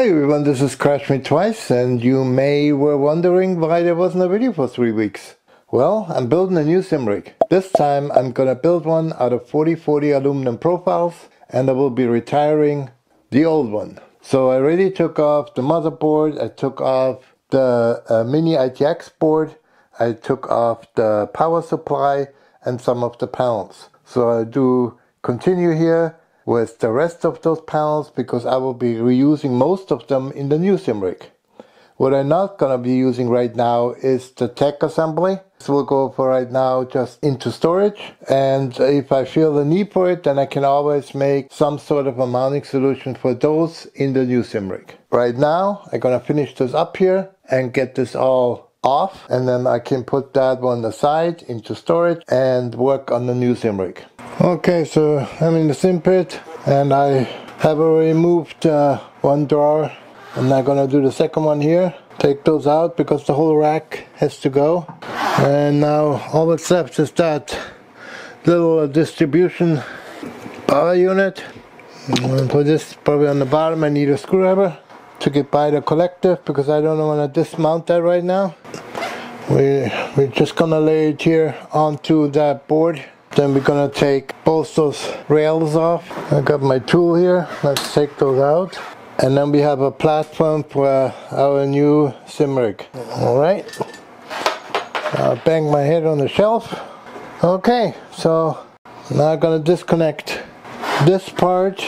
Hi everyone, this is Crash Me Twice, and you may were wondering why there wasn't a video for 3 weeks. Well, I'm building a new sim rig. This time I'm gonna build one out of 4040 aluminum profiles, and I will be retiring the old one. So I already took off the motherboard, I took off the mini ITX board, I took off the power supply and some of the panels. So I do continue here with the rest of those panels because I will be reusing most of them in the new sim rig. What I'm not going to be using right now is the tech assembly. This will go for right now just into storage, and if I feel the need for it, then I can always make some sort of a mounting solution for those in the new sim rig. Right now I'm going to finish this up here and get this all off, and then I can put that one aside into storage and work on the new sim rig. Okay, so I'm in the simpit and I have already moved one drawer. I'm not gonna do the second one here. Take those out because the whole rack has to go. And now all that's left is that little distribution power unit. For this, probably on the bottom I need a screwdriver to get by the collective because I don't want to dismount that right now. We're just gonna lay it here onto that board. Then we're gonna take both those rails off. I got my tool here. Let's take those out. And then we have a platform for our new sim rig. Alright. I'll bang my head on the shelf. Okay, so now I'm gonna disconnect this part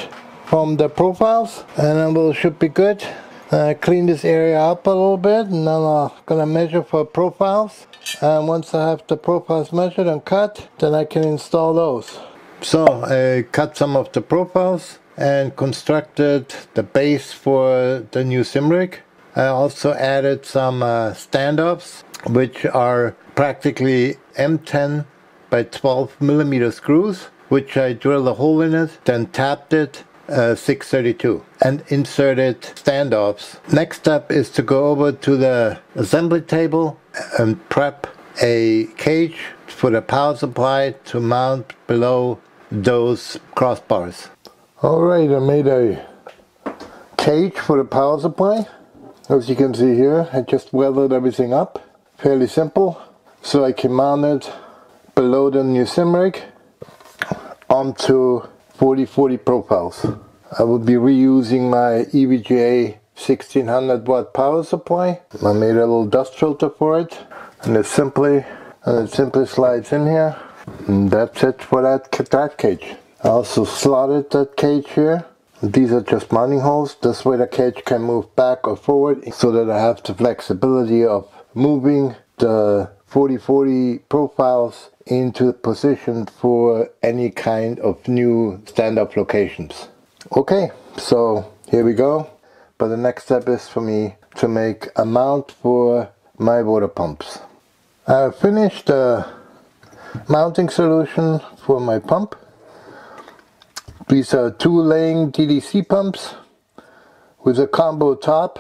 from the profiles and then we should be good. Clean this area up a little bit, and then I'm gonna measure for profiles. And once I have the profiles measured and cut, then I can install those. So I cut some of the profiles and constructed the base for the new sim rig. I also added some standoffs, which are practically M10 by 12 millimeter screws, which I drilled a hole in it, then tapped it 632 and inserted standoffs. Next step is to go over to the assembly table and prep a cage for the power supply to mount below those crossbars. Alright, I made a cage for the power supply. As you can see here, I just welded everything up. Fairly simple. So I can mount it below the new sim rig onto 4040 profiles. I will be reusing my EVGA 1600 watt power supply. I made a little dust filter for it, and it simply slides in here, and that's it for that cage. I also slotted that cage here. These are just mounting holes. This way the cage can move back or forward so that I have the flexibility of moving the 4040 profiles into position for any kind of new stand-up locations. Okay, so here we go. But the next step is for me to make a mount for my water pumps. I finished the mounting solution for my pump. These are 2 laying DDC pumps with a combo top.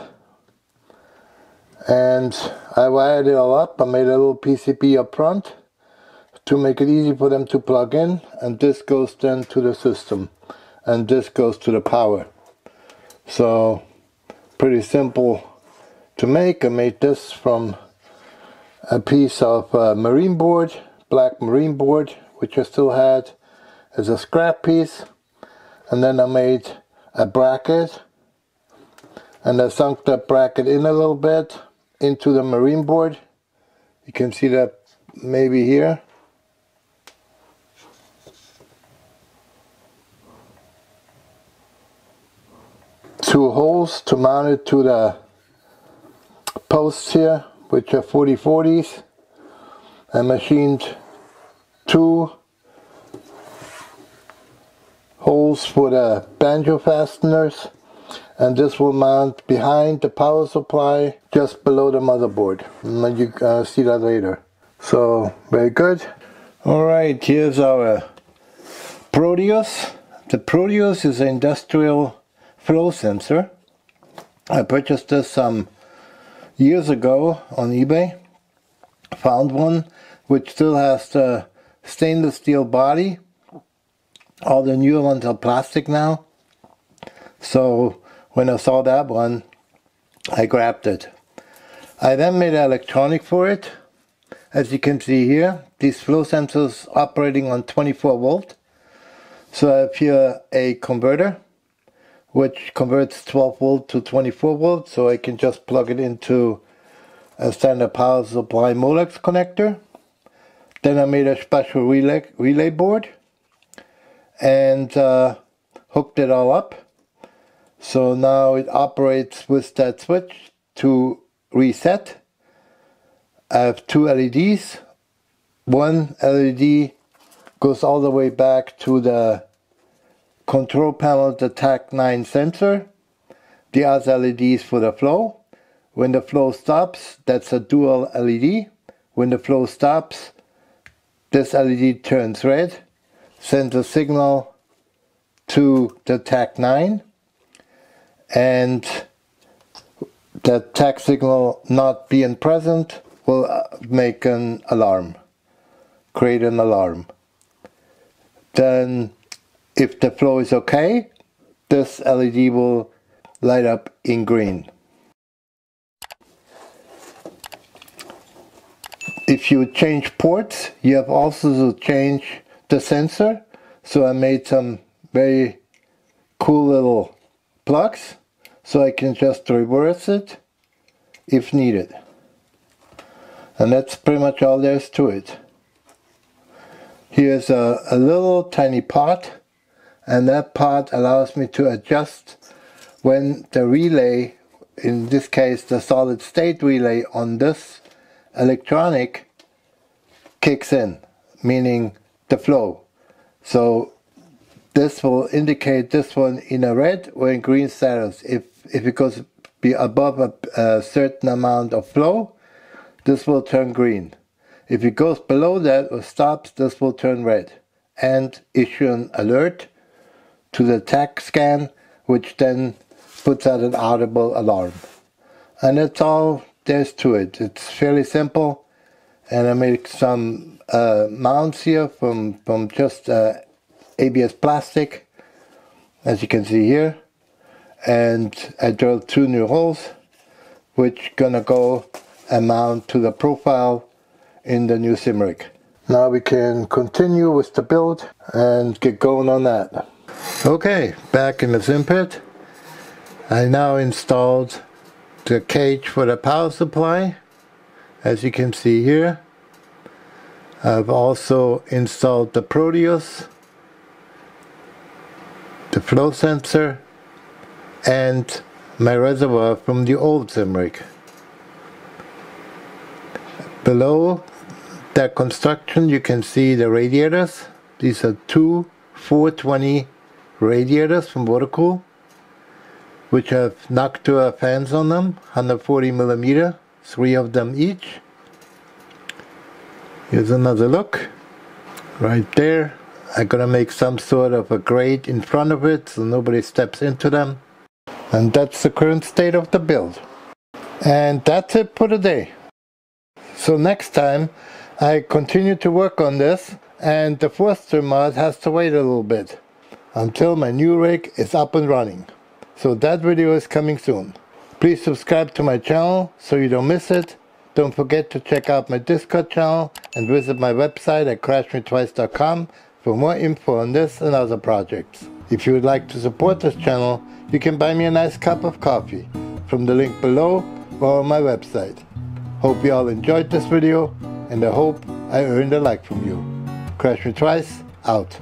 And I wired it all up. I made a little PCB up front to make it easy for them to plug in, and this goes then to the system, and this goes to the power. So pretty simple to make. I made this from a piece of marine board, black marine board, which I still had as a scrap piece, and then I made a bracket, and I sunk that bracket in a little bit into the marine board. You can see that maybe here. 2 holes to mount it to the posts here, which are 4040s. I machined 2 holes for the banjo fasteners, and this will mount behind the power supply just below the motherboard. And you see that later. So very good. Alright, here's our Proteus. The Proteus is an industrial flow sensor. I purchased this some years ago on eBay. Found one which still has the stainless steel body. All the newer ones are plastic now. So when I saw that one, I grabbed it. I then made an electronic for it. As you can see here, these flow sensors operating on 24 volt. So I have here a converter which converts 12 volt to 24 volt, so I can just plug it into a standard power supply Molex connector. Then I made a special relay board and hooked it all up. So now it operates with that switch to reset. I have two LEDs. One LED goes all the way back to the control panel, the TAC9 sensor. The other LED is for the flow. When the flow stops, that's a dual LED. When the flow stops, this LED turns red, sends a signal to the TAC9, and the TAC signal not being present will make an alarm, create an alarm. Then if the flow is okay, this LED will light up in green. If you change ports, you have also to change the sensor. So I made some very cool little plugs so I can just reverse it if needed. And that's pretty much all there is to it. Here's a little tiny pot, and that pot allows me to adjust when the relay, in this case the solid state relay on this electronic, kicks in, meaning the flow. So this will indicate this one in a red or in green status. If it goes be above a certain amount of flow, this will turn green. If it goes below that or stops, this will turn red and issue an alert to the TAC scan, which then puts out an audible alarm. And that's all there's to it. It's fairly simple, and I made some mounts here from just ABS plastic, as you can see here, and I drilled 2 new holes which gonna go and mount to the profile in the new sim rig. Now we can continue with the build and get going on that. Okay, back in the sim pit. I now installed the cage for the power supply, as you can see here. I've also installed the Proteus, the flow sensor, and my reservoir from the old sim rig. Below that construction you can see the radiators. These are 2 420 radiators from Watercool, which have Noctua fans on them, 140mm, 3 of them each. Here's another look. Right there. I'm gonna make some sort of a grate in front of it so nobody steps into them. And that's the current state of the build. And that's it for today. So next time I continue to work on this, and the Forster mod has to wait a little bit until my new rig is up and running. So that video is coming soon. Please subscribe to my channel so you don't miss it. Don't forget to check out my Discord channel and visit my website at crashmetwice.com for more info on this and other projects. If you would like to support this channel, you can buy me a nice cup of coffee from the link below or on my website. Hope you all enjoyed this video, and I hope I earned a like from you. Crash Me Twice, out.